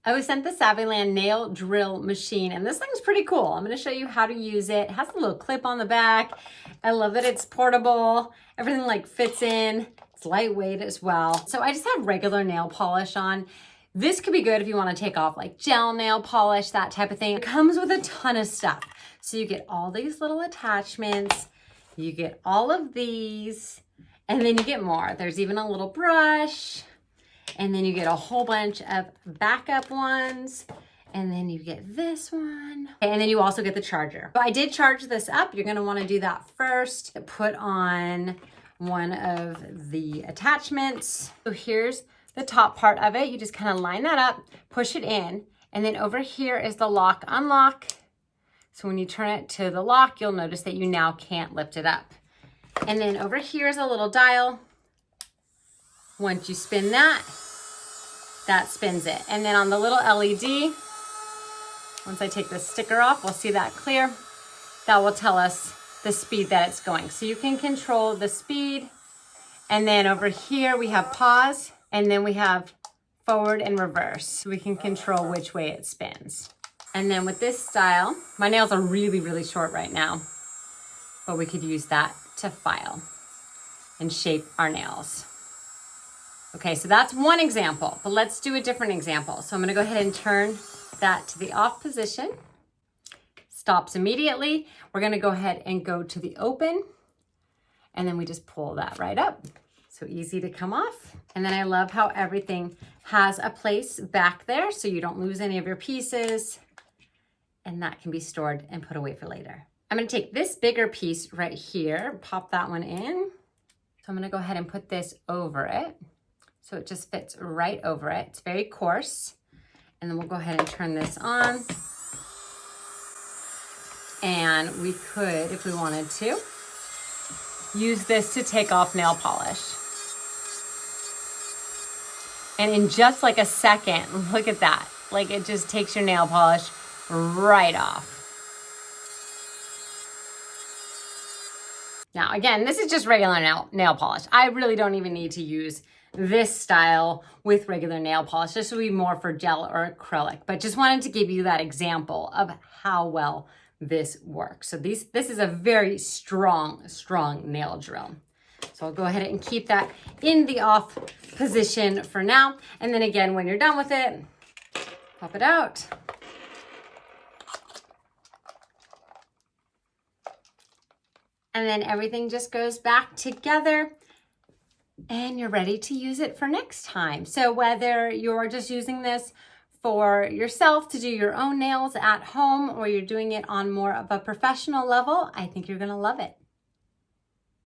I was sent the Saviland nail drill machine, and this thing's pretty cool. I'm going to show you how to use it. It has a little clip on the back. I love that it's portable. Everything like fits in. It's lightweight as well. So I just have regular nail polish on. This could be good if you want to take off like gel nail polish, that type of thing. It comes with a ton of stuff. So you get all these little attachments. You get all of these, and then you get more. There's even a little brush. And then you get a whole bunch of backup ones. And then you get this one. And then you also get the charger. So I did charge this up. You're gonna wanna do that first. Put on one of the attachments. So here's the top part of it. You just kind of line that up, push it in. And then over here is the lock unlock. So when you turn it to the lock, you'll notice that you now can't lift it up. And then over here is a little dial. Once you spin that, that spins it. And then on the little LED, once I take the sticker off, we'll see that clear. That will tell us the speed that it's going. So you can control the speed. And then over here we have pause, and then we have forward and reverse. So we can control which way it spins. And then with this style, my nails are really, really short right now, but we could use that to file and shape our nails. Okay, so that's one example, but let's do a different example. So I'm gonna go ahead and turn that to the off position. Stops immediately. We're gonna go ahead and go to the open, and then we just pull that right up. So easy to come off. And then I love how everything has a place back there so you don't lose any of your pieces, and that can be stored and put away for later. I'm gonna take this bigger piece right here, pop that one in. So I'm gonna go ahead and put this over it. So it just fits right over it. It's very coarse. And then we'll go ahead and turn this on. And we could, if we wanted to, use this to take off nail polish. And in just like a second, look at that. Like it just takes your nail polish right off. Now, again, this is just regular nail polish. I really don't even need to use this style with regular nail polish. This would be more for gel or acrylic, but just wanted to give you that example of how well this works. So this is a very strong nail drill. So I'll go ahead and keep that in the off position for now. And then again, when you're done with it, pop it out. And then everything just goes back together and you're ready to use it for next time. So whether you're just using this for yourself to do your own nails at home or you're doing it on more of a professional level, I think you're gonna love it.